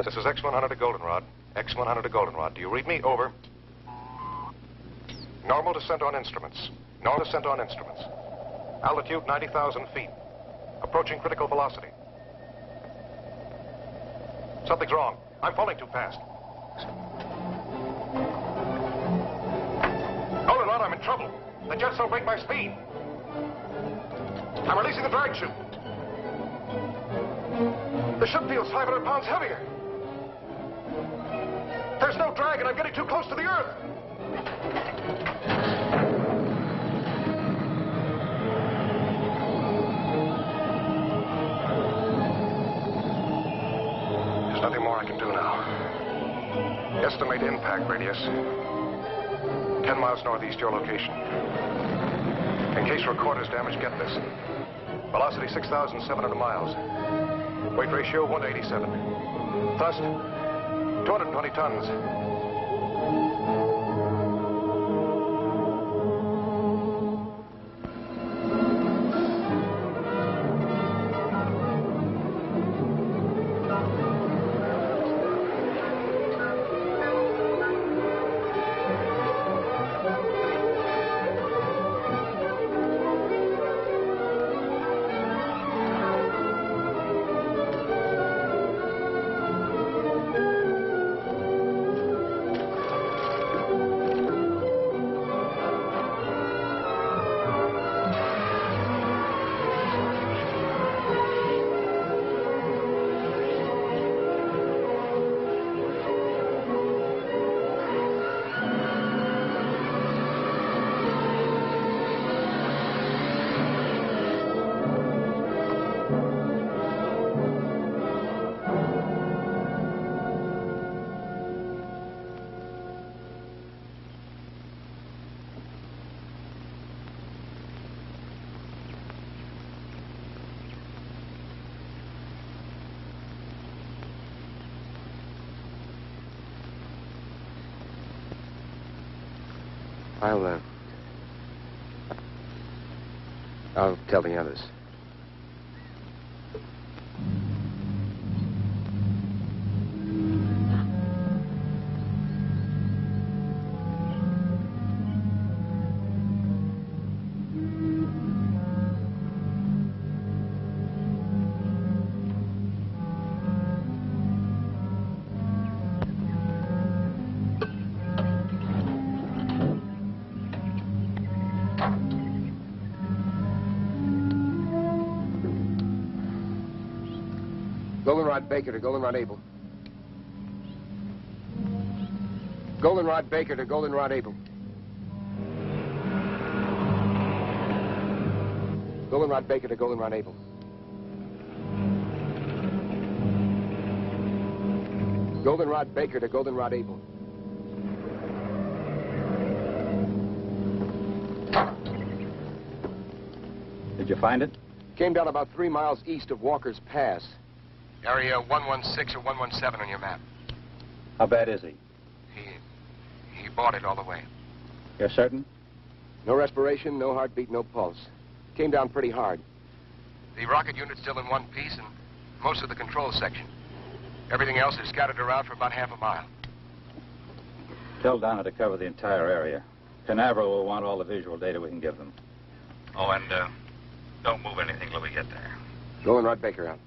This is X-100 to Goldenrod. X-100 to Goldenrod. Do you read me? Over. Normal descent on instruments. Normal descent on instruments. Altitude 90,000 feet. Approaching critical velocity. Something's wrong. I'm falling too fast. Goldenrod, I'm in trouble. The jets don't break my speed. I'm releasing the drag chute. The ship feels 500 pounds heavier. There's no drag, and I'm getting too close to the Earth. There's nothing more I can do now. Estimate impact radius. 10 miles northeast your location. In case recorder's damaged, get this. Velocity 6,700 miles. Weight ratio 187. Thrust 220 tons. I'll tell the others. Goldenrod Baker to Goldenrod Able. Goldenrod Baker to Goldenrod Able. Goldenrod Baker to Goldenrod Able. Goldenrod Baker to Goldenrod Able. Did you find it? Came down about 3 miles east of Walker's Pass. Area 116 or 117 on your map. How bad is he? He bought it all the way. You're certain? No respiration, no heartbeat, no pulse. Came down pretty hard. The rocket unit's still in one piece and most of the control section. Everything else is scattered around for about half a mile. Tell Donna to cover the entire area. Canaveral will want all the visual data we can give them. Oh, and don't move anything till we get there. Goldenrod Baker out.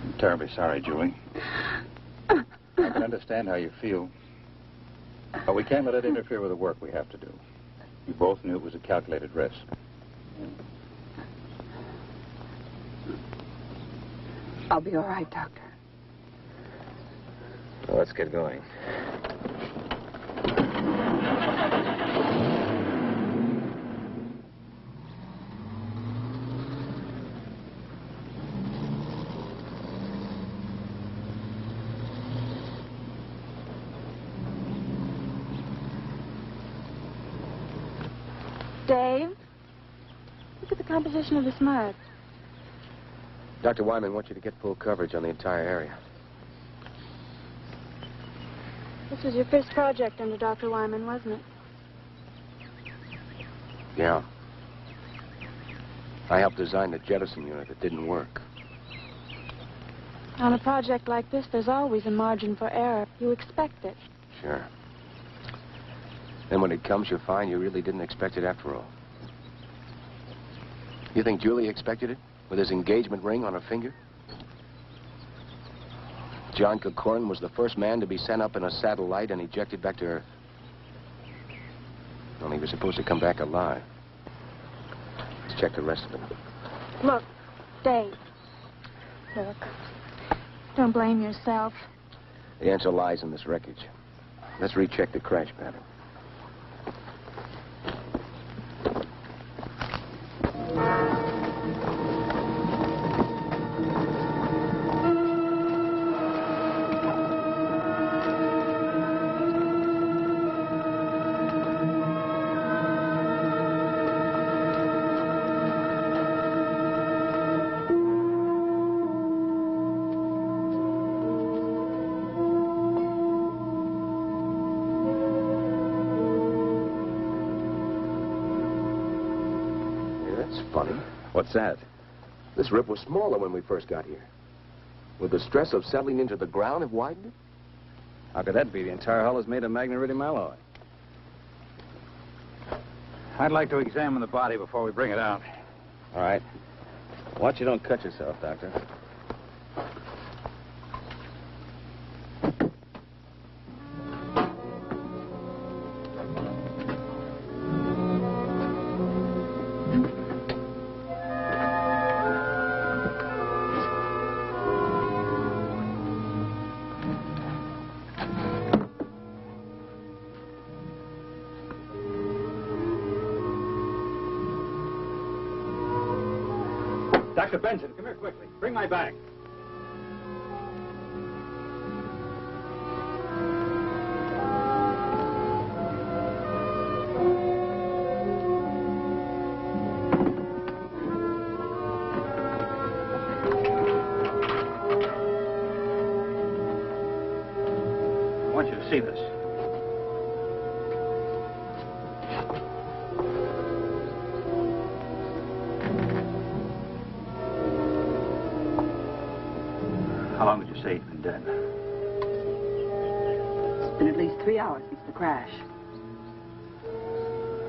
I'm terribly sorry, Julie. I can understand how you feel. But we can't let it interfere with the work we have to do. You both knew it was a calculated risk. I'll be all right, Doctor. Well, let's get going. Dave, look at the composition of this mud. Dr. Wyman wants you to get full coverage on the entire area. This was your first project under Dr. Wyman, wasn't it? Yeah. I helped design the jettison unit that didn't work. On a project like this, there's always a margin for error. You expect it. Sure. Then when it comes, you find you really didn't expect it after all. You think Julie expected it? With his engagement ring on her finger? John Corcoran was the first man to be sent up in a satellite and ejected back to Earth. Only he was supposed to come back alive. Let's check the rest of them. Look, Dave. Look. Don't blame yourself. The answer lies in this wreckage. Let's recheck the crash pattern. What's that? This rip was smaller when we first got here. Would the stress of settling into the ground have widened it? How could that be? The entire hull is made of magneridium alloy. I'd like to examine the body before we bring it out. All right. Watch you don't cut yourself, Doctor. Dr. Benson, come here quickly. Bring my bag. I want you to see this. How long would you say he'd been dead? It's been at least 3 hours since the crash.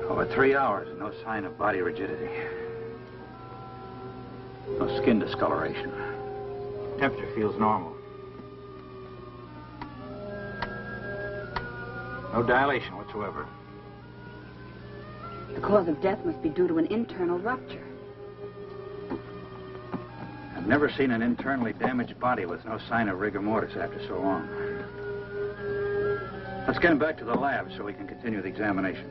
Over 3 hours and no sign of body rigidity. No skin discoloration. Temperature feels normal. No dilation whatsoever. The cause of death must be due to an internal rupture. I've never seen an internally damaged body with no sign of rigor mortis after so long. Let's get him back to the lab so we can continue the examination.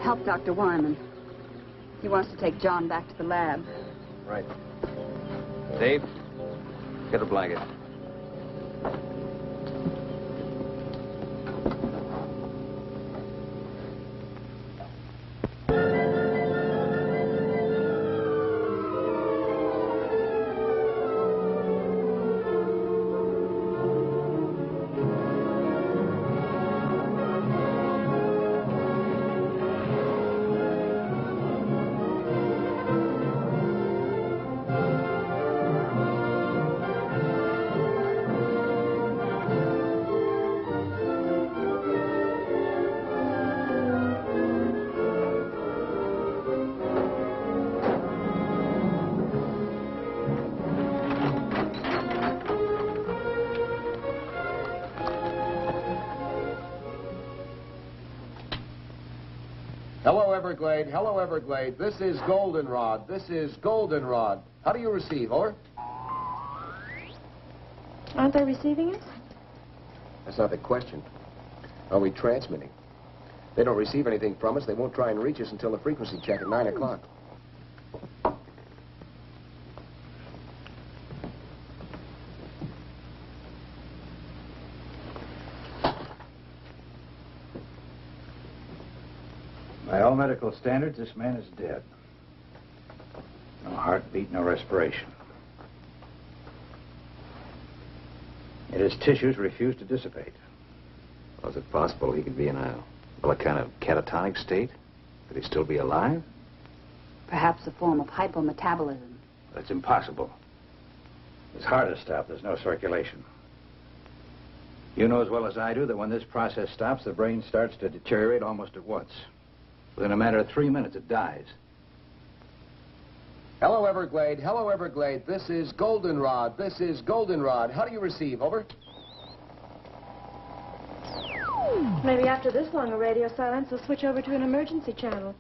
Help Dr. Wyman. He wants to take John back to the lab. Right. Dave, get a blanket. Hello, Everglade. Hello, Everglade. This is Goldenrod. This is Goldenrod. How do you receive? Over. Aren't they receiving us? That's not the question. Are we transmitting? They don't receive anything from us. They won't try and reach us until the frequency check at 9 o'clock. By all all medical standards, this man is dead. No heartbeat, no respiration. Yet his tissues refuse to dissipate. Was it possible he could be in a kind of catatonic state? Could he still be alive? Perhaps a form of hypometabolism. That's impossible. His heart is stopped. There's no circulation. You know as well as I do that when this process stops, the brain starts to deteriorate almost at once. Within a matter of 3 minutes, it dies. Hello, Everglade. Hello, Everglade. This is Goldenrod. This is Goldenrod. How do you receive? Over. Maybe after this long a radio silence, we'll switch over to an emergency channel.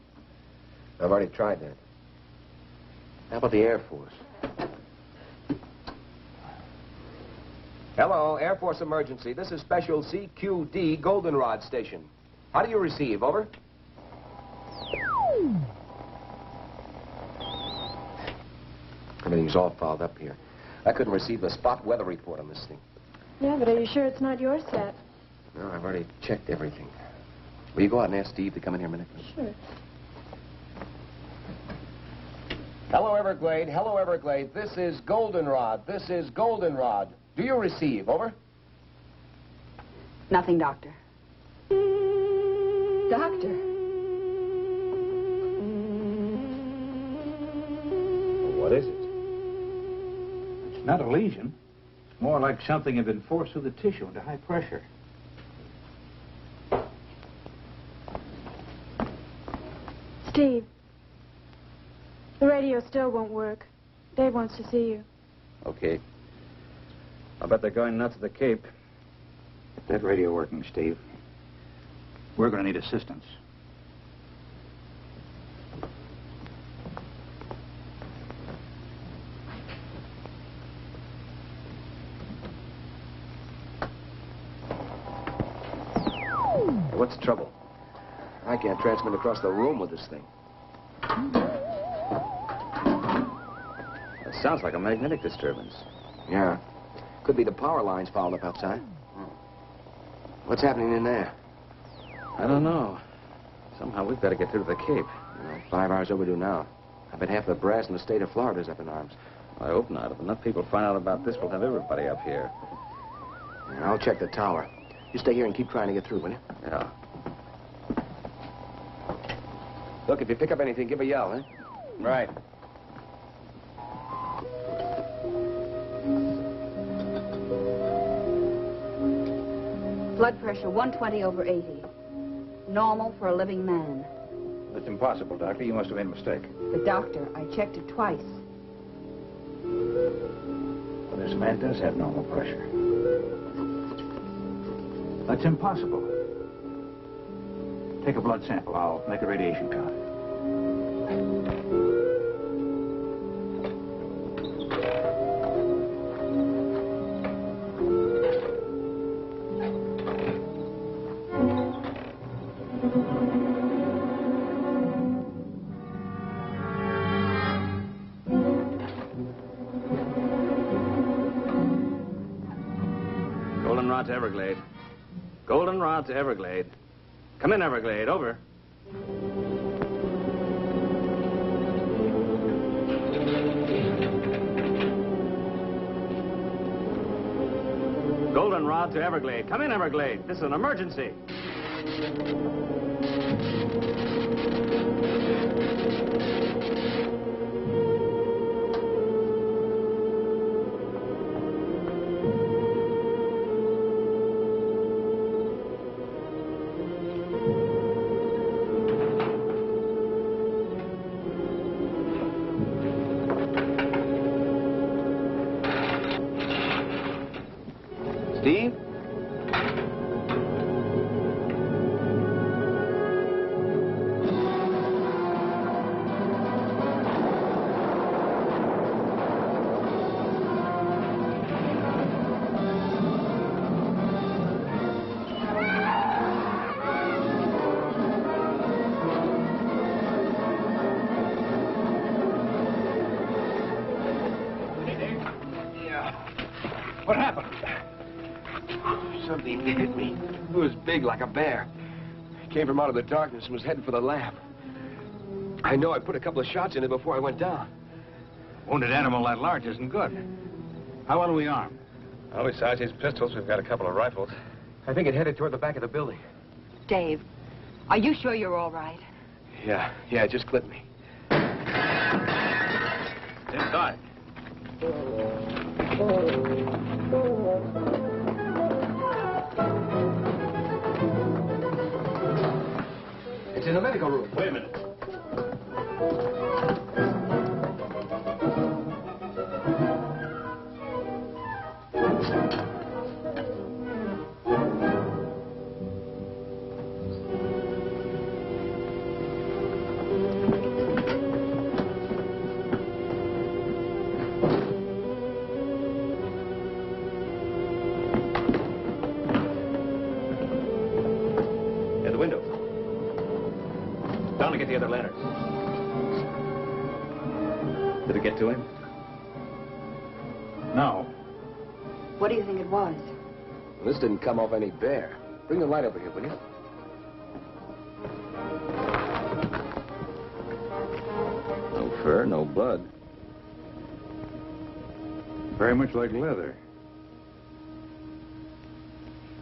I've already tried that. How about the Air Force? Hello, Air Force emergency. This is Special CQD Goldenrod Station. How do you receive? Over. Everything's all fouled up here. I couldn't receive a spot weather report on this thing. Yeah, but are you sure it's not your set? No, I've already checked everything. Will you go out and ask Steve to come in here a minute? Sure. Hello, Everglade. Hello, Everglade. This is Goldenrod. This is Goldenrod. Do you receive? Over. Nothing, Doctor. Doctor. What is it? It's not a lesion. It's more like something had been forced through the tissue into high pressure. Steve, the radio still won't work. Dave wants to see you. Okay. I'll bet they're going nuts at the Cape. Get that radio working, Steve. We're going to need assistance. What's the trouble? I can't transmit across the room with this thing. It sounds like a magnetic disturbance. Yeah. Could be the power lines fouled up outside. What's happening in there? I don't know. Somehow we've got to get through to the Cape. 5 hours overdue now. I bet half the brass in the state of Florida's up in arms. I hope not. If enough people find out about this, we'll have everybody up here. I'll check the tower. You stay here and keep trying to get through, will you? Yeah. Look, if you pick up anything, give a yell, eh? Right. Blood pressure 120/80. Normal for a living man. That's impossible, Doctor. You must have made a mistake. But, Doctor, I checked it twice. Well, this man does have normal pressure. That's impossible. Take a blood sample. I'll make a radiation count. Goldenrod to Everglade. Goldenrod to Everglade. Come in, Everglade. Over. Goldenrod to Everglade. Come in, Everglade. This is an emergency. Steve? What happened? Something hit me. It was big like a bear. It came from out of the darkness and was heading for the lab. I know. I put a couple of shots in it before I went down. Wounded animal that large isn't good. How well are we armed? Well, besides his pistols, we've got a couple of rifles. I think it headed toward the back of the building. Dave, are you sure you're all right? Yeah, it just clipped me. Inside. It's in the medical room. Wait a minute. At the window. Down to get the other ladders. Did it get to him? No. What do you think it was? Well, this didn't come off any bear. Bring the light over here, will you? No fur, no blood. Very much like leather.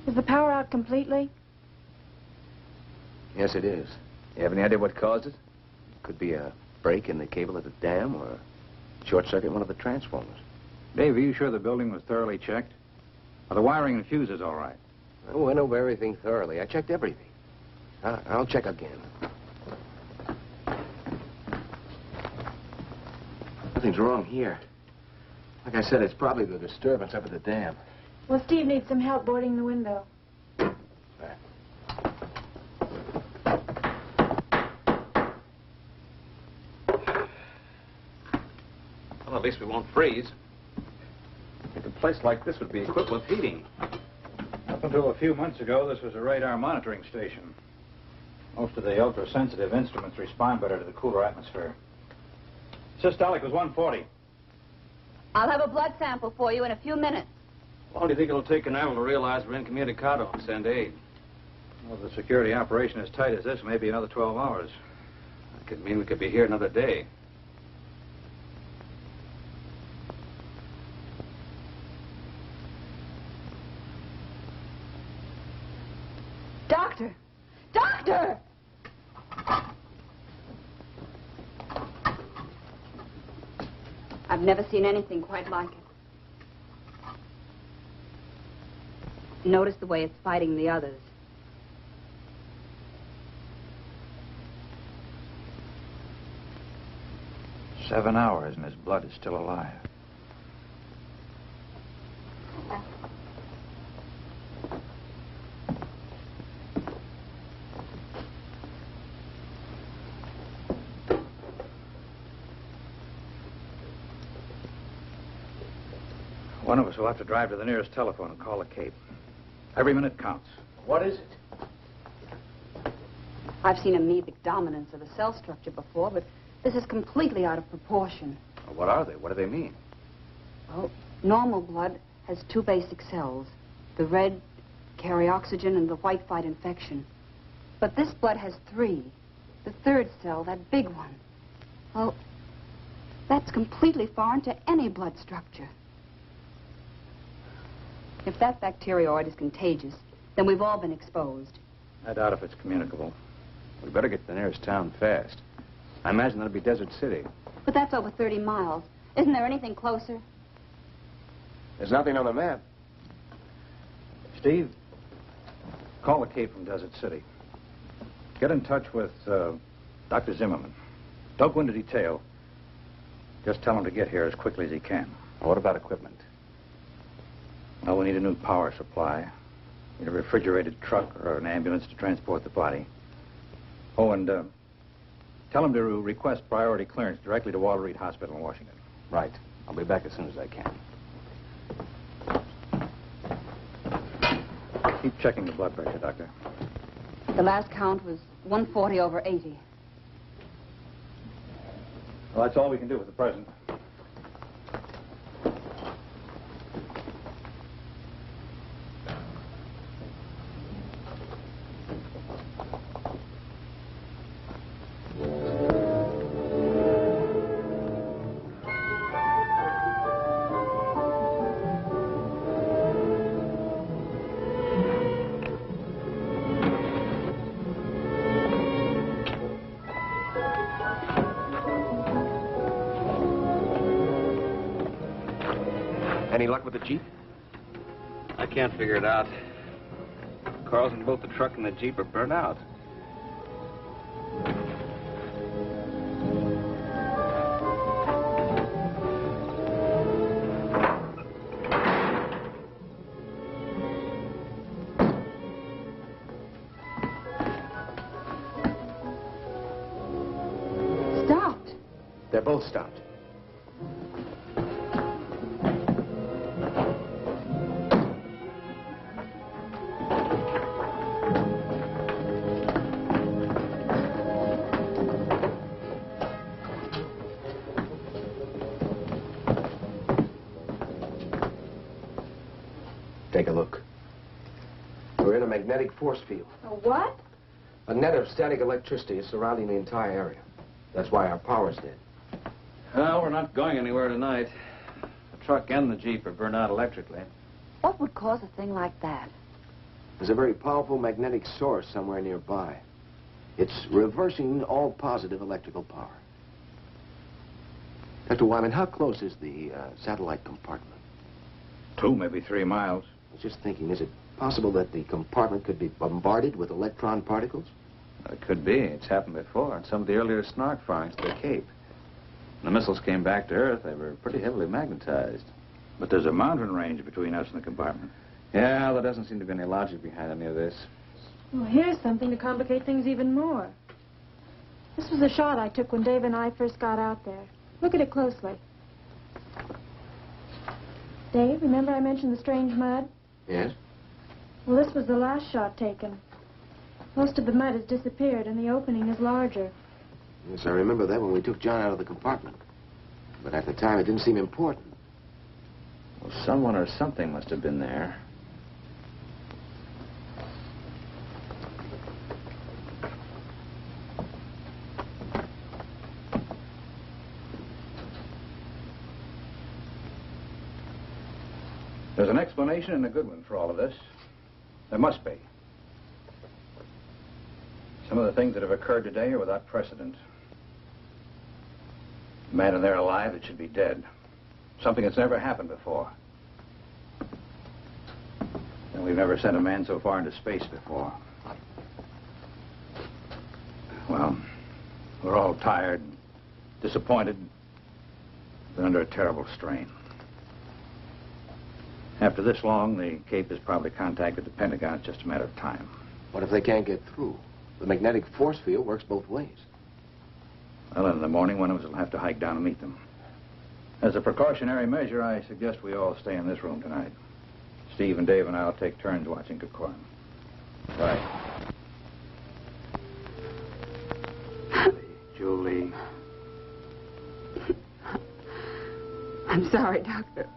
Is the power out completely? Yes, it is. You have any idea what caused it? Could be a break in the cable of the dam or a short circuit in one of the transformers. Dave, are you sure the building was thoroughly checked? Are the wiring and fuses all right? I went over everything thoroughly. I checked everything. I'll check again. Nothing's wrong here. Like I said, it's probably the disturbance up at the dam. Well, Steve needs some help boarding the window. Well, at least we won't freeze. I think a place like this would be equipped with heating. Up until a few months ago, this was a radar monitoring station. Most of the ultra-sensitive instruments respond better to the cooler atmosphere. Systolic was 140. I'll have a blood sample for you in a few minutes. How long do you think it'll take Canaveral to realize we're incommunicado and send aid? Well, the security operation as tight as this, maybe another 12 hours. That could mean we could be here another day. Doctor! Doctor! I've never seen anything quite like it. Notice the way it's fighting the others. "7 hours and his blood is still alive. One of us will have to drive to the nearest telephone and call the Cape. Every minute counts. What is it? I've seen amoebic dominance of a cell structure before, but this is completely out of proportion. Well, what are they? What do they mean? Well, normal blood has 2 basic cells. The red carry oxygen and the white fight infection. But this blood has 3. The 3rd cell, that big one. Well, that's completely foreign to any blood structure. If that bacterioid is contagious, then we've all been exposed. I doubt if it's communicable. We better get to the nearest town fast. I imagine that'll be Desert City. But that's over 30 miles. Isn't there anything closer? There's nothing on the map. Steve, call the Cape from Desert City. Get in touch with Dr. Zimmerman. Don't go into detail. Just tell him to get here as quickly as he can. What about equipment? Well, we need a new power supply. Need a refrigerated truck or an ambulance to transport the body. Oh, and tell him to request priority clearance directly to Walter Reed Hospital in Washington. Right. I'll be back as soon as I can. Keep checking the blood pressure, Doctor. The last count was 140/80. Well, that's all we can do at the present. Any luck with the Jeep? I can't figure it out. Coils in both the truck and the Jeep are burnt out. Stopped. They're both stopped. Take a look. We're in a magnetic force field. A what? A net of static electricity is surrounding the entire area. That's why our power's dead. Well, we're not going anywhere tonight. The truck and the Jeep are burned out electrically. What would cause a thing like that? There's a very powerful magnetic source somewhere nearby. It's reversing all positive electrical power. Dr. Wyman, how close is the satellite compartment? 2, maybe 3 miles. I was just thinking, is it possible that the compartment could be bombarded with electron particles? It could be. It's happened before on some of the earlier Snark firings to the Cape. When the missiles came back to Earth, they were pretty heavily magnetized. But there's a mountain range between us and the compartment. Yeah, there doesn't seem to be any logic behind any of this. Well, here's something to complicate things even more. This was a shot I took when Dave and I first got out there. Look at it closely. Dave, remember I mentioned the strange mud? Yes? Well, this was the last shot taken. Most of the mud has disappeared, and the opening is larger. Yes, I remember that when we took John out of the compartment. But at the time, it didn't seem important. Well, someone or something must have been there. There's an explanation and a good one for all of this. There must be. Some of the things that have occurred today are without precedent. A man in there alive that should be dead. Something that's never happened before. And we've never sent a man so far into space before. Well, we're all tired, disappointed, but under a terrible strain. After this long, the Cape has probably contacted the Pentagon. It's just a matter of time. What if they can't get through? The magnetic force field works both ways. Well, in the morning, one of us will have to hike down and meet them. As a precautionary measure, I suggest we all stay in this room tonight. Steve and Dave and I will take turns watching Kikoran. Right. Julie. I'm sorry, Doctor.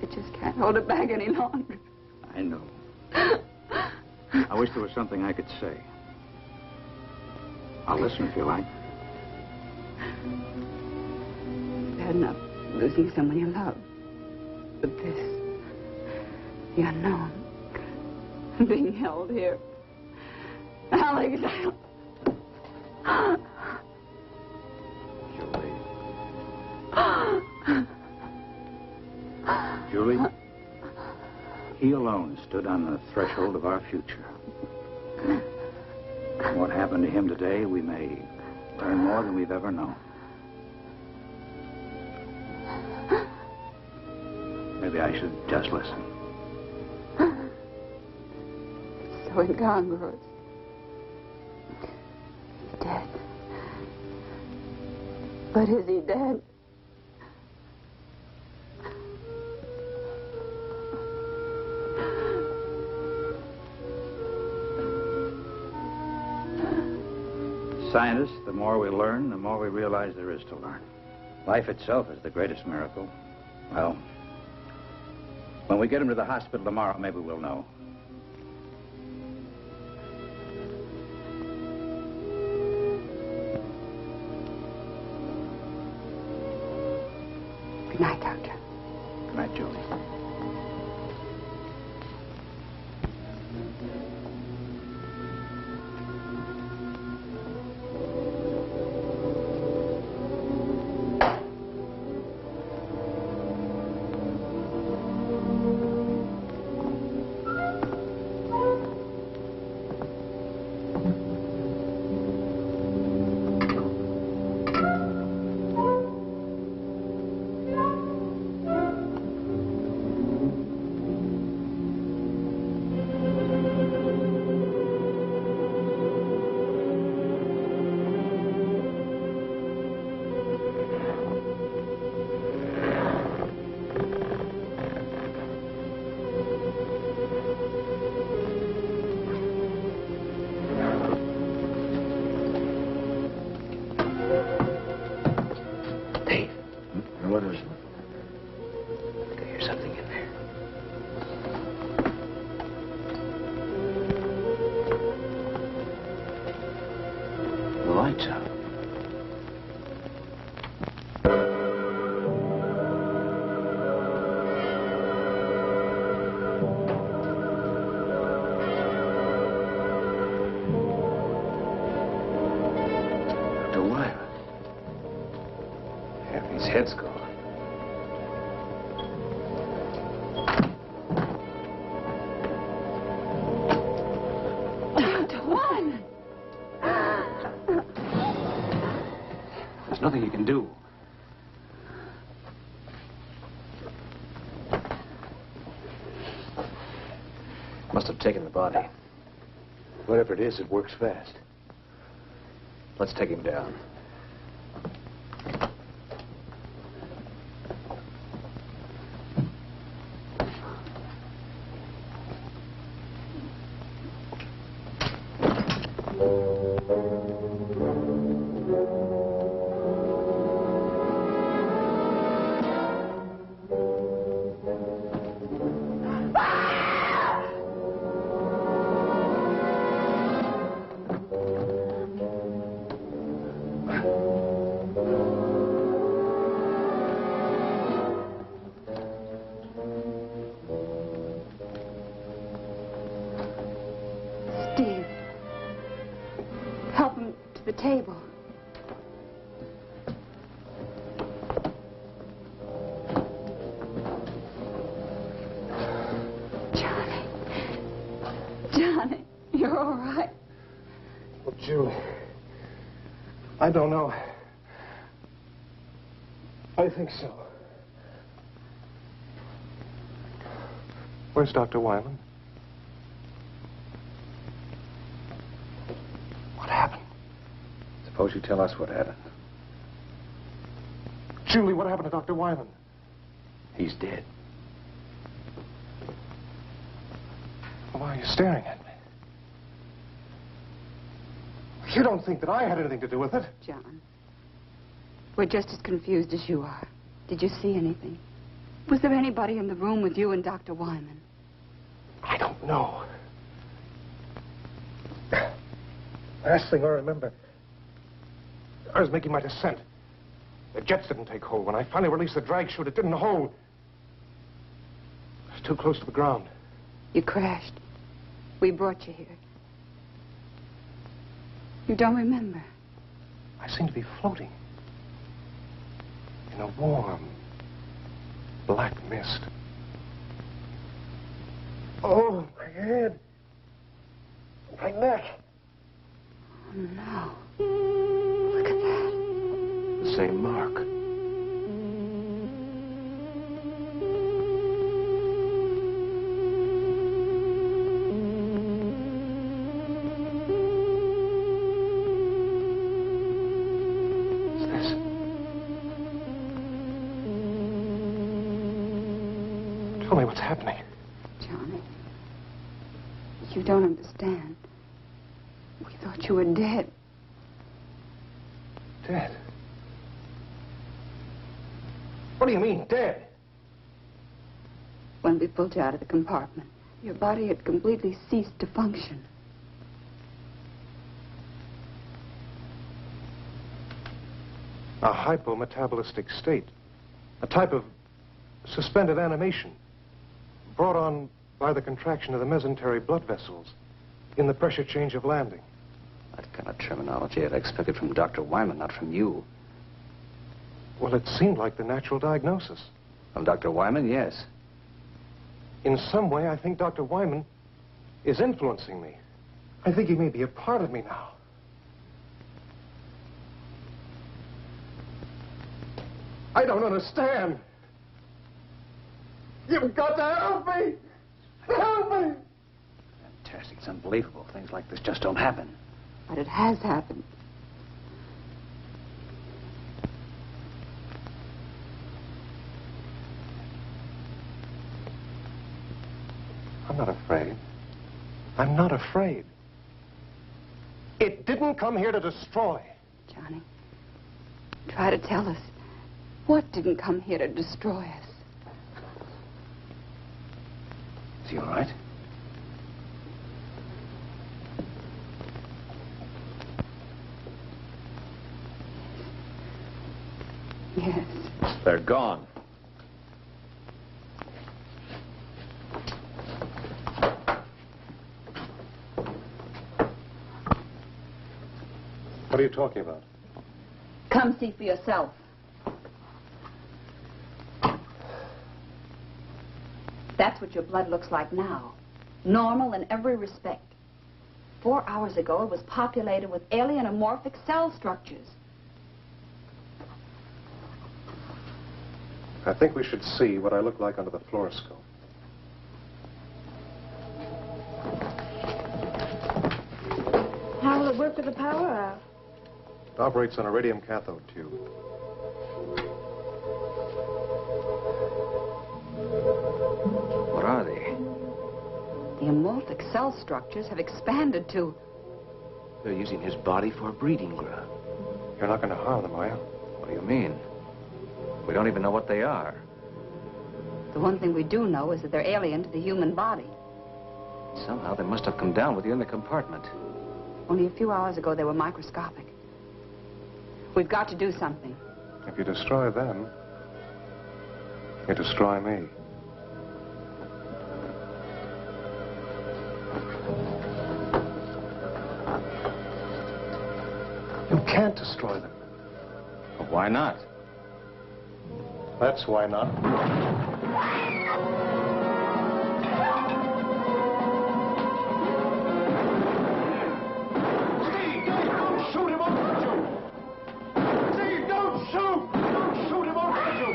I just can't hold it back any longer. I know. I wish there was something I could say. I'll listen if you like. Bad enough losing someone you love. But this, the unknown, being held here. Alex. Julie, he alone stood on the threshold of our future. What happened to him today, we may learn more than we've ever known. Maybe I should just listen. It's so incongruous. He's dead. But is he dead? Scientists, the more we learn, the more we realize there is to learn. Life itself is the greatest miracle. Well, when we get him to the hospital tomorrow, maybe we'll know. Good night, Doctor. Good night, Julie. something in there. The light's out. Dr. Wyman. Half his head's gone. There's nothing you can do. Must have taken the body. Whatever it is, it works fast. Let's take him down. Steve, help him to the table. Johnny. Johnny, you're all right. Well, Julie, I don't know. I think so. Where's Dr. Wyman? What happened? Suppose you tell us what happened. Julie, what happened to Dr. Wyman? He's dead. Why are you staring at me? You don't think that I had anything to do with it? John, we're just as confused as you are. Did you see anything? Was there anybody in the room with you and Dr. Wyman? I don't know. Last thing I remember, I was making my descent. The jets didn't take hold. When I finally released the drag chute, it didn't hold. I was too close to the ground. You crashed. We brought you here. You don't remember? I seemed to be floating in a warm, black mist. Oh, my head. My neck. Oh, no. Look at that. The same mark. What's this? Tell me what's happening. Johnny, you don't understand. We thought you were dead. Dead? What do you mean, dead? When we pulled you out of the compartment, your body had completely ceased to function. A hypometabolistic state. A type of suspended animation brought on by the contraction of the mesenteric blood vessels in the pressure change of landing. That kind of terminology I'd expected from Dr. Wyman, not from you. Well, it seemed like the natural diagnosis. From Dr. Wyman, yes. In some way, I think Dr. Wyman is influencing me. I think he may be a part of me now. I don't understand. You've got to help me. Help me. Fantastic. It's unbelievable. Things like this just don't happen. But it has happened. I'm not afraid. I'm not afraid. It didn't come here to destroy. Johnny, try to tell us what didn't come here to destroy us. Is he all right? Yes. They're gone. What are you talking about? Come see for yourself. That's what your blood looks like now. Normal in every respect. 4 hours ago, it was populated with alien amorphic cell structures. I think we should see what I look like under the fluoroscope. How will it work with the power out? It operates on a radium cathode tube. What are they? The amorphic cell structures have expanded to... They're using his body for a breeding ground. You're not going to harm them, are you? What do you mean? We don't even know what they are. The one thing we do know is that they're alien to the human body. Somehow they must have come down with you in the compartment. Only a few hours ago, they were microscopic. We've got to do something. If you destroy them, you destroy me. You can't destroy them. Well, why not? That's why not. Steve, don't shoot him over you! Steve, don't shoot! Don't shoot him over you!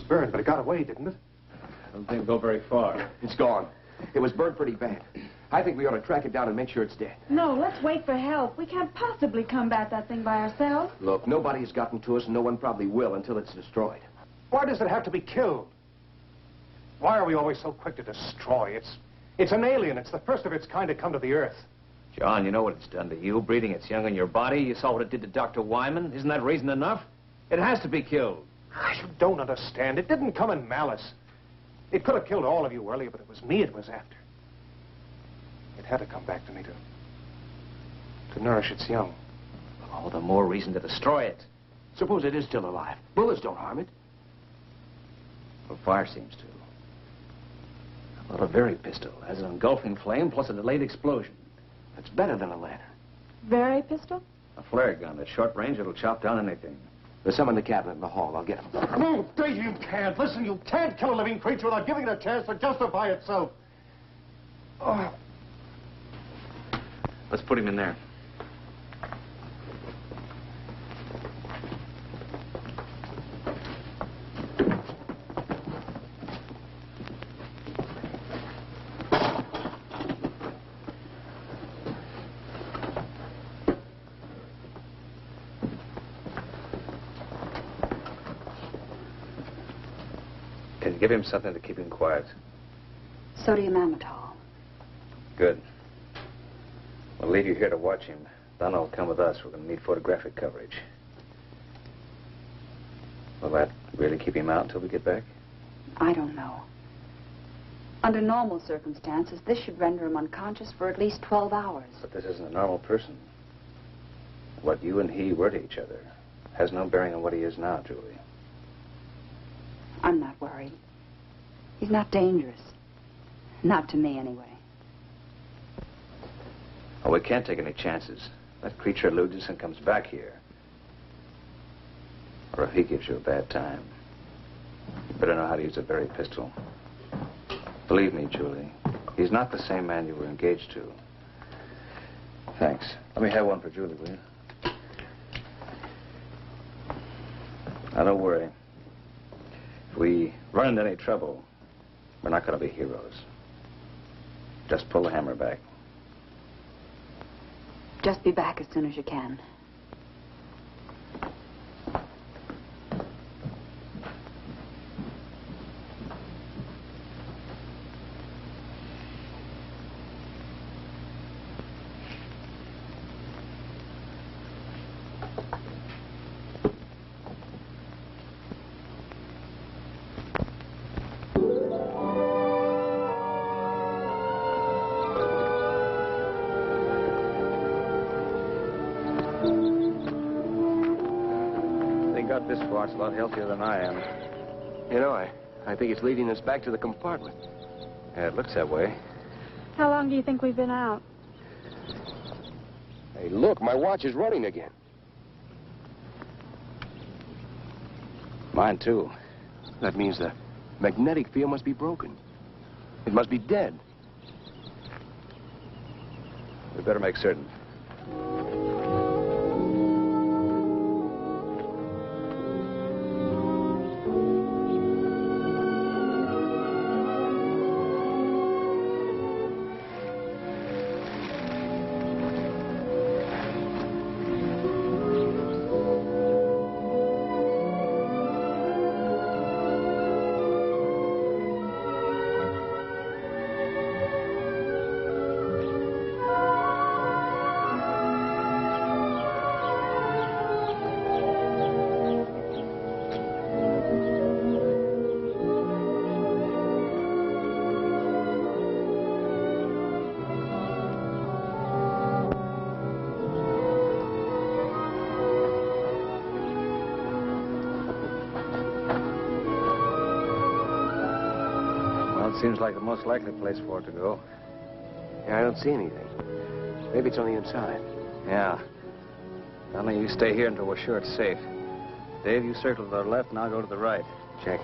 Burned, but it got away, didn't it? I don't think it'll go very far. It's gone. It was burned pretty bad. I think we ought to track it down and make sure it's dead. No, let's wait for help. We can't possibly combat that thing by ourselves. Look, nobody's gotten to us, and no one probably will until it's destroyed. Why does it have to be killed? Why are we always so quick to destroy? It's an alien. It's the first of its kind to come to the Earth. John, you know what it's done to you, breeding its young in your body. You saw what it did to Dr. Wyman. Isn't that reason enough? It has to be killed. You don't understand. It didn't come in malice. It could have killed all of you earlier, but it was me it was after. It had to come back to me to nourish its young. All the more reason to destroy it. Suppose it is still alive. Bullets don't harm it. Well, fire seems to. How about a Very pistol? Has an engulfing flame plus a delayed explosion. It's better than a lantern. Very pistol? A flare gun. At short range, it'll chop down anything. There's some in the cabinet in the hall. I'll get them. No, Dave, you can't. Listen, you can't kill a living creature without giving it a chance to justify itself. Oh. Let's put him in there. Can you give him something to keep him quiet? Sodium amytal. Good. We'll leave you here to watch him. Donna will come with us. We're going to need photographic coverage. Will that really keep him out until we get back? I don't know. Under normal circumstances, this should render him unconscious for at least 12 hours. But this isn't a normal person. What you and he were to each other has no bearing on what he is now, Julie. I'm not worried. He's not dangerous. Not to me, anyway. Oh, we can't take any chances. That creature eludes us and comes back here. Or if he gives you a bad time, you better know how to use a Very pistol. Believe me, Julie, he's not the same man you were engaged to. Thanks. Let me have one for Julie, will you? Now, don't worry. If we run into any trouble, we're not going to be heroes. Just pull the hammer back. Just be back as soon as you can. Got this far, it's a lot healthier than I am. You know, I think it's leading us back to the compartment. Yeah, it looks that way. How long do you think we've been out? Hey, look, my watch is running again. Mine, too. That means the magnetic field must be broken. It must be dead. We better make certain. Seems like the most likely place for it to go. Yeah, I don't see anything. Maybe it's on the inside. Yeah. Only you stay here until we're sure it's safe. Dave, you circle to the left, and I'll go to the right. Check.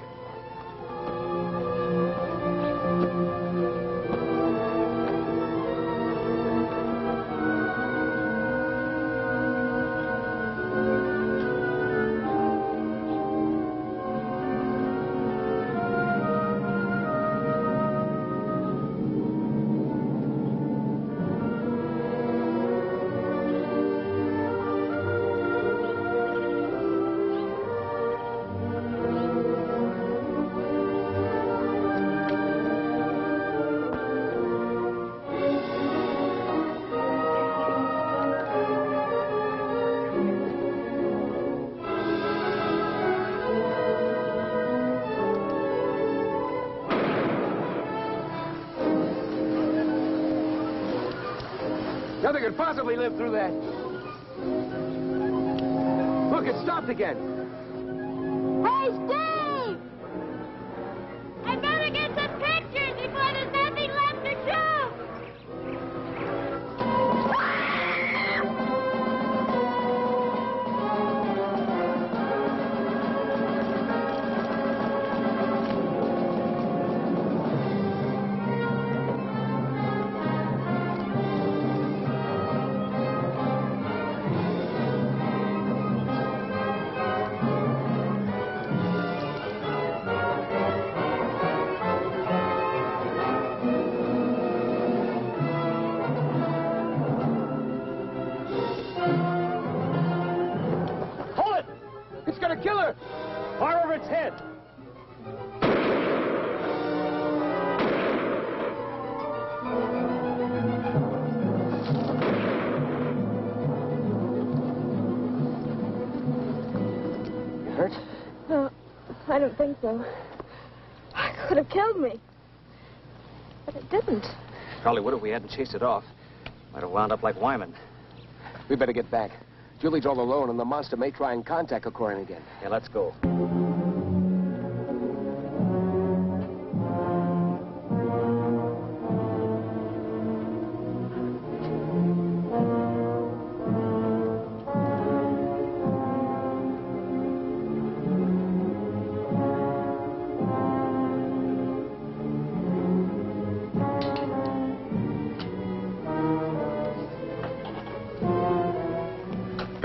Nothing could possibly live through that. Look, it stopped again. Hey, Steve! I better get some pictures before there's nothing left to show. Kill her! Fire over its head! You hurt? No, I don't think so. It could have killed me. But it didn't. Probably would if we hadn't chased it off. Might have wound up like Wyman. We better get back. Julie's all alone, and the monster may try and contact Corcoran again. Yeah, let's go.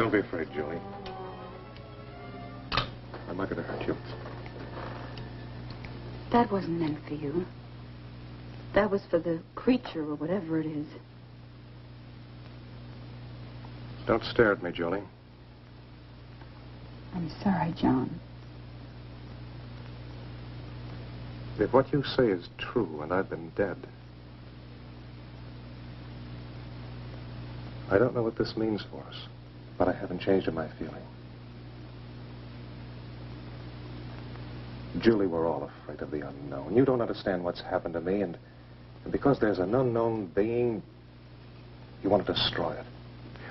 Don't be afraid, Julie. I'm not going to hurt you. That wasn't meant for you. That was for the creature or whatever it is. Don't stare at me, Julie. I'm sorry, John. If what you say is true and I've been dead, I don't know what this means for us, but I haven't changed in my feeling. Julie, we're all afraid of the unknown. You don't understand what's happened to me, and because there's an unknown being, you want to destroy it.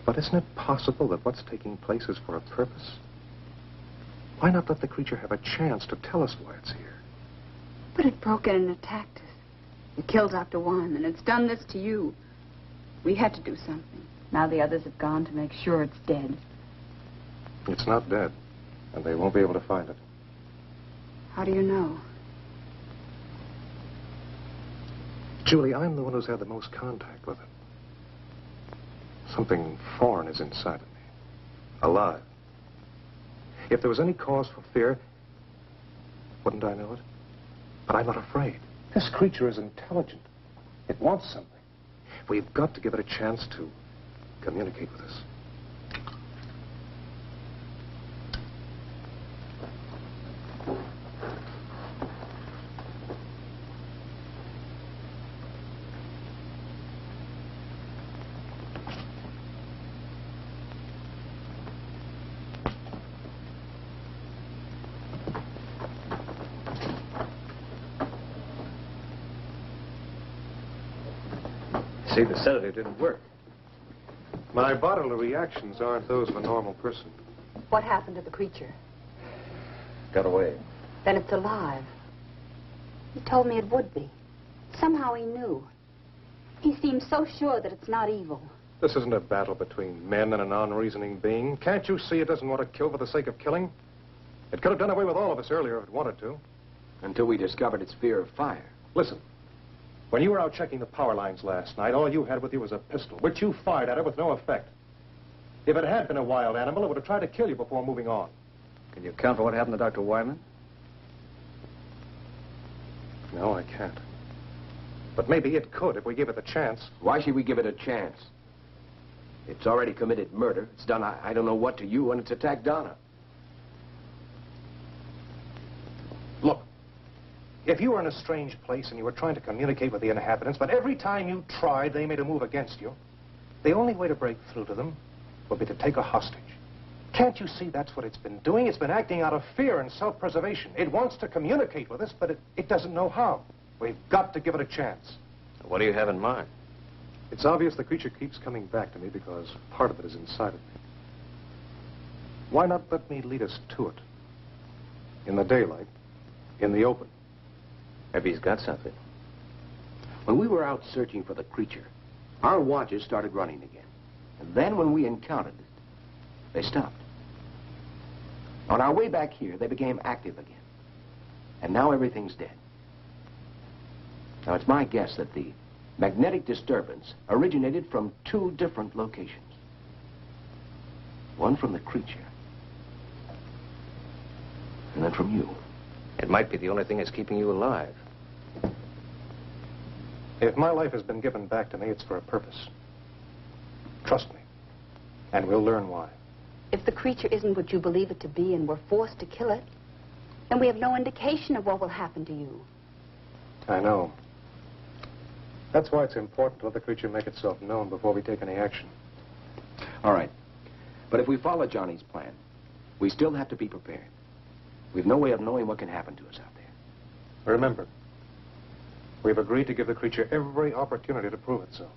But isn't it possible that what's taking place is for a purpose? Why not let the creature have a chance to tell us why it's here? But it broke in and attacked us. It killed Dr. Wyman. It's done this to you. We had to do something. Now the others have gone to make sure it's dead. It's not dead, and they won't be able to find it. How do you know? Julie, I'm the one who's had the most contact with it. Something foreign is inside of me. Alive. If there was any cause for fear, wouldn't I know it? But I'm not afraid. This creature is intelligent. It wants something. We've got to give it a chance to communicate with us. See, the sedative didn't work. My bodily reactions aren't those of a normal person. What happened to the creature? Got away. Then it's alive. He told me it would be. Somehow he knew. He seems so sure that it's not evil. This isn't a battle between men and a non-reasoning being. Can't you see it doesn't want to kill for the sake of killing? It could have done away with all of us earlier if it wanted to. Until we discovered its fear of fire. Listen, when you were out checking the power lines last night, all you had with you was a pistol, which you fired at it with no effect. If it had been a wild animal, it would have tried to kill you before moving on. Can you account for what happened to Dr. Wyman? No, I can't. But maybe it could if we give it the chance. Why should we give it a chance? It's already committed murder. It's done I don't know what to you, and it's attacked Donna. Look, if you were in a strange place and you were trying to communicate with the inhabitants, but every time you tried, they made a move against you, the only way to break through to them would be to take a hostage. Can't you see that's what it's been doing? It's been acting out of fear and self-preservation. It wants to communicate with us, but it doesn't know how. We've got to give it a chance. What do you have in mind? It's obvious the creature keeps coming back to me because part of it is inside of me. Why not let me lead us to it? In the daylight, in the open. Maybe he's got something. When we were out searching for the creature, our watches started running again. And then when we encountered it, they stopped. On our way back here, they became active again. And now everything's dead. Now, it's my guess that the magnetic disturbance originated from 2 different locations. One from the creature, and then from you. It might be the only thing that's keeping you alive. If my life has been given back to me, it's for a purpose. Trust me. And we'll learn why. If the creature isn't what you believe it to be and we're forced to kill it, then we have no indication of what will happen to you. I know. That's why it's important to let the creature make itself known before we take any action. All right. But if we follow Johnny's plan, we still have to be prepared. We've no way of knowing what can happen to us out there. Remember, we've agreed to give the creature every opportunity to prove itself.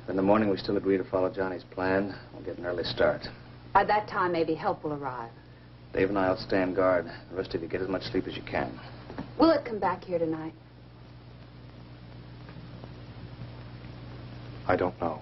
In the morning, we still agree to follow Johnny's plan. We'll get an early start. By that time, maybe help will arrive. Dave and I will stand guard. The rest of you get as much sleep as you can. Will it come back here tonight? I don't know.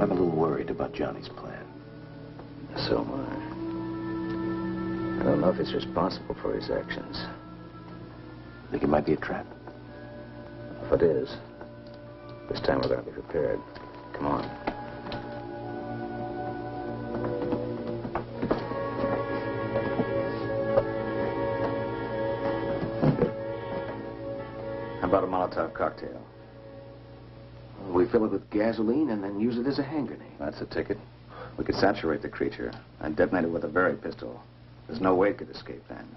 I'm a little worried about Johnny's plan. So am I. I don't know if he's responsible for his actions. Think it might be a trap? If it is, this time we're going to be prepared. Come on. How about a Molotov cocktail? We fill it with gasoline and then use it as a hand grenade. That's a ticket. We could saturate the creature and detonate it with a Berry pistol. There's no way it could escape then.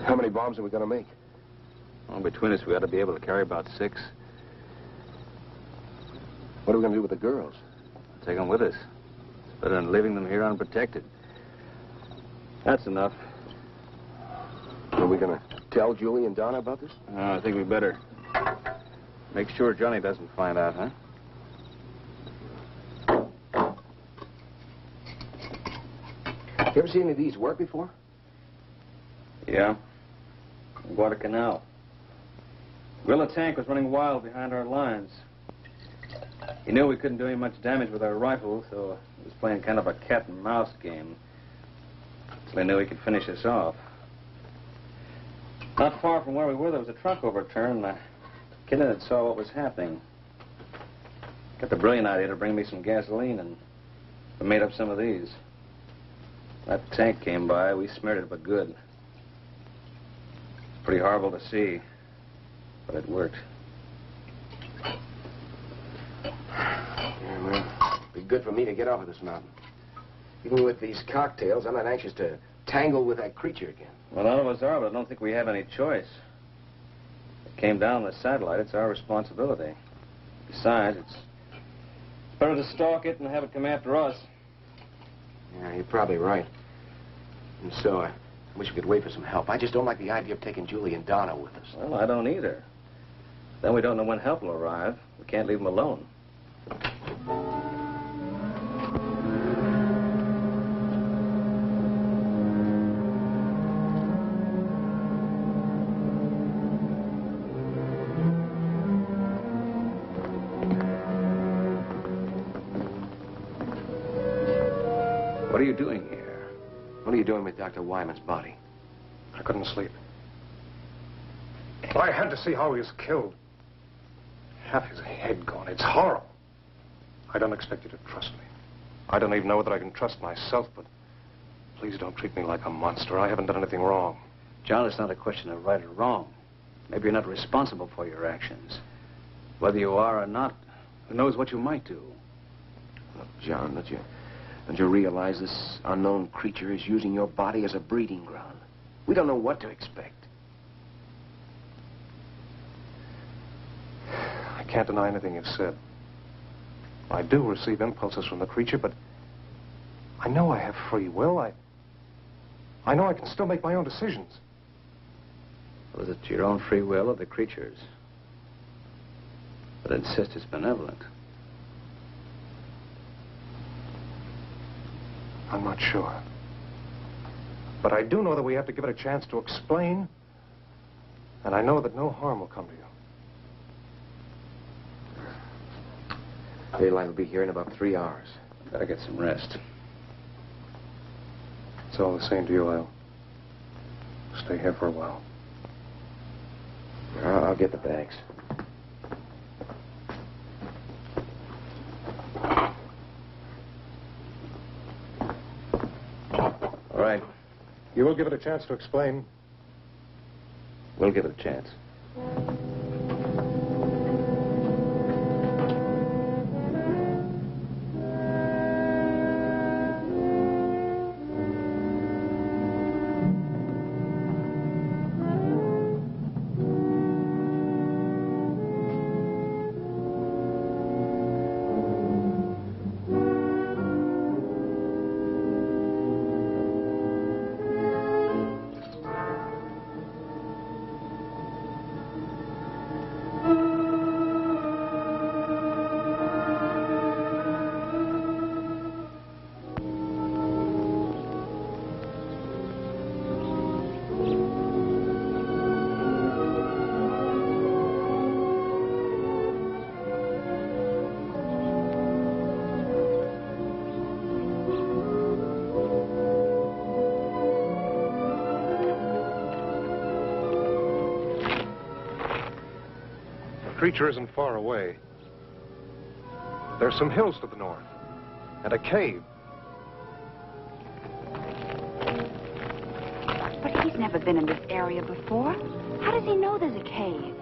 How many bombs are we going to make? Well, between us, we ought to be able to carry about 6. What are we going to do with the girls? Take them with us. It's better than leaving them here unprotected. That's enough. Are we going to tell Julie and Donna about this? I think we better make sure Johnny doesn't find out, huh? You ever seen any of these work before? Yeah. Guadalcanal. Guerrilla tank was running wild behind our lines. He knew we couldn't do any much damage with our rifles, so he was playing kind of a cat and mouse game. Until he knew he could finish us off. Not far from where we were, there was a truck overturned, and the kid in it saw what was happening. Got the brilliant idea to bring me some gasoline, and we made up some of these. That tank came by, we smeared it, but good. It's pretty horrible to see, but it worked. Yeah, well, it'd be good for me to get off of this mountain. Even with these cocktails, I'm not anxious to tangle with that creature again. Well, none of us are, but I don't think we have any choice. It came down on the satellite. It's our responsibility. Besides, it's better to stalk it and have it come after us. Yeah, you're probably right. And so, I wish we could wait for some help. I just don't like the idea of taking Julie and Donna with us. Well, I don't either. Then we don't know when help will arrive. We can't leave them alone. What are you doing here? What are you doing with Dr. Wyman's body? I couldn't sleep. I had to see how he was killed. Half his head gone. It's horrible. I don't expect you to trust me. I don't even know whether I can trust myself, but please don't treat me like a monster. I haven't done anything wrong. John, it's not a question of right or wrong. Maybe you're not responsible for your actions. Whether you are or not, who knows what you might do? Look, John, don't you realize this unknown creature is using your body as a breeding ground? We don't know what to expect. I can't deny anything you've said. I do receive impulses from the creature, but I know I have free will. I know I can still make my own decisions. Was it your own free will or the creature's? But insist it's benevolent. I'm not sure. But I do know that we have to give it a chance to explain, and I know that no harm will come to you. Daylight will be here in about 3 hours. Better get some rest. It's all the same to you. I'll stay here for a while. I'll get the bags. All right. You will give it a chance to explain. We'll give it a chance. creature isn't far away. There's some hills to the north, and a cave. But he's never been in this area before. How does he know there's a cave?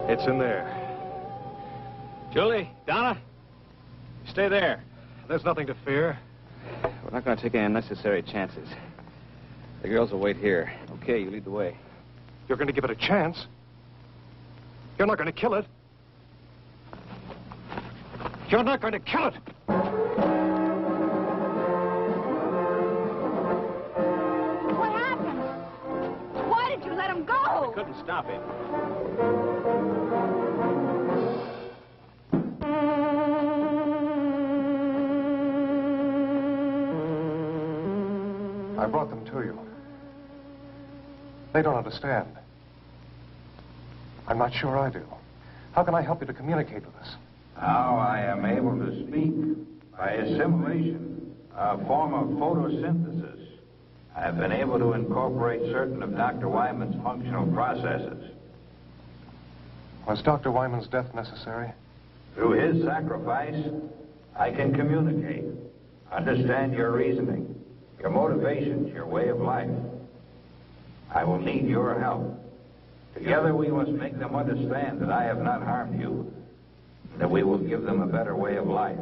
It's in there. Julie, Donna, stay there. There's nothing to fear. We're not going to take any unnecessary chances. The girls will wait here. Okay, you lead the way. You're going to give it a chance. You're not going to kill it. You're not going to kill it. What happened? Why did you let him go? I couldn't stop him. I brought them to you. They don't understand. I'm not sure I do. How can I help you to communicate with us? Now I am able to speak by assimilation, a form of photosynthesis. I've been able to incorporate certain of Dr. Wyman's functional processes. Was Dr. Wyman's death necessary? Through his sacrifice, I can communicate, understand your reasoning, your motivations, your way of life. I will need your help. Together we must make them understand that I have not harmed you, that we will give them a better way of life.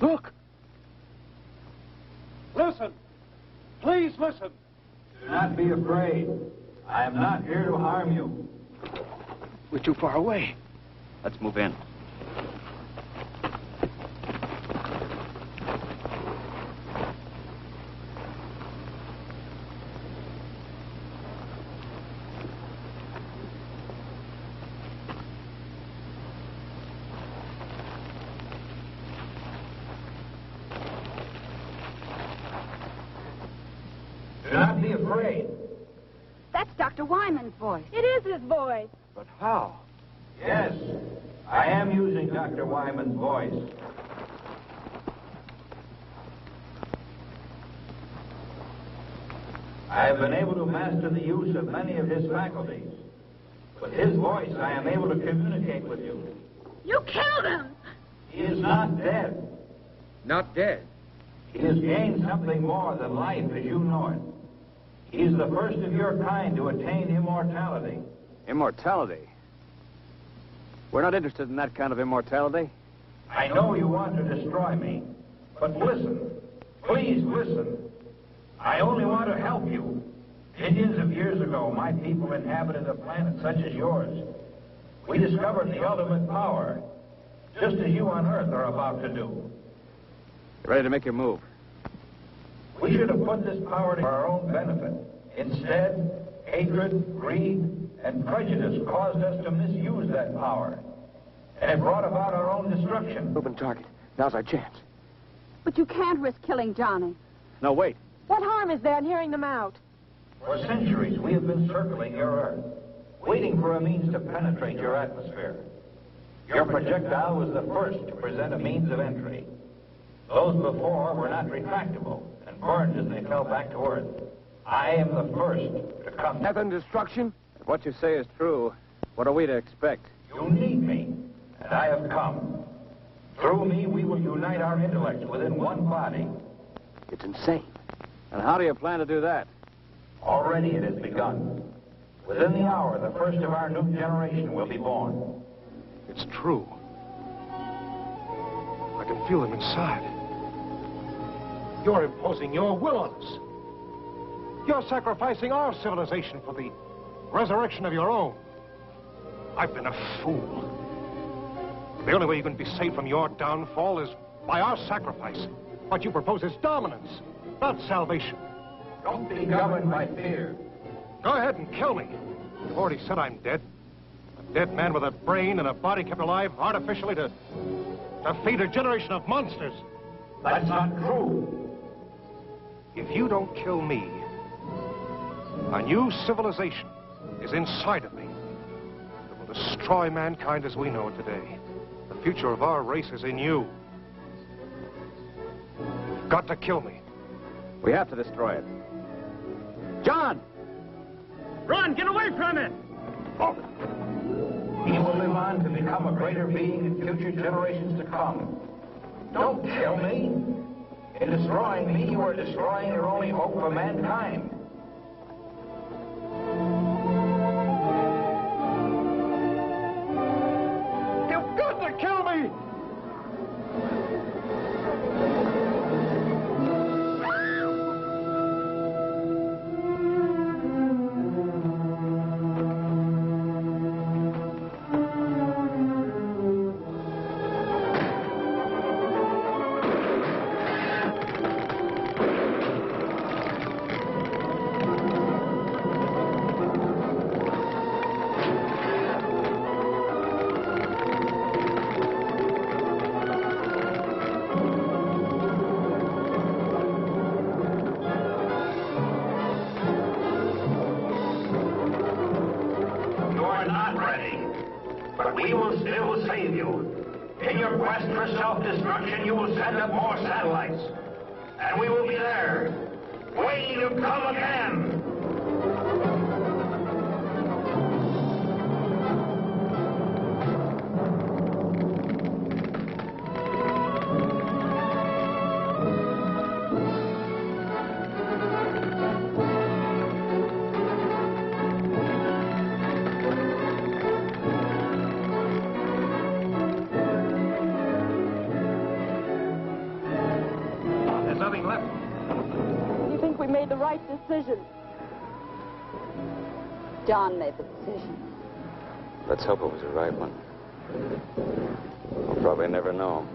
Look! Listen! Please listen! Do not be afraid. I am not here to harm you. We're too far away. Let's move in. Do not be afraid. That's Dr. Wyman's voice. It is his voice. But how? Yes, I am using Dr. Wyman's voice. I have been able to master the use of many of his faculties. With his voice, I am able to communicate with you. You killed him! He is not dead. Not dead. He has gained something more than life as you know it. He is the first of your kind to attain immortality. Immortality? We're not interested in that kind of immortality. I know you want to destroy me, but listen. Please listen. I only want to help you. Millions of years ago, my people inhabited a planet such as yours. We discovered the ultimate power, just as you on Earth are about to do. You ready to make your move? We should have put this power to our own benefit. Instead, hatred, greed, and prejudice caused us to misuse that power. And it brought about our own destruction. Open target. Now's our chance. But you can't risk killing Johnny. No, wait. What harm is there in hearing them out? For centuries, we have been circling your Earth, waiting for a means to penetrate your atmosphere. Your projectile was the first to present a means of entry. Those before were not retractable and burned as they fell back to Earth. I am the first to come. Death and destruction? If what you say is true, what are we to expect? You need me, and I have come. Through me, we will unite our intellects within one body. It's insane. And how do you plan to do that? Already it has begun. Within the hour, the first of our new generation will be born. It's true. I can feel them inside. You're imposing your will on us. You're sacrificing our civilization for the resurrection of your own. I've been a fool. The only way you can be saved from your downfall is by our sacrifice. What you propose is dominance, not salvation. Don't be governed by fear. Go ahead and kill me. You've already said I'm dead. A dead man with a brain and a body kept alive artificially to feed a generation of monsters. That's not true. If you don't kill me, a new civilization is inside of me. It will destroy mankind as we know it today. The future of our race is in you. You've got to kill me. We have to destroy it. John! Run! Get away from it! He will live on to become a greater being in future generations to come. Don't kill me. In destroying me, you are destroying your only hope for mankind. You've got to kill me! We will still save you. In your quest for self-destruction, you will send up more satellites. And we will be there, waiting to come again. Made the right decision. John made the decision. Let's hope it was the right one. We'll probably never know.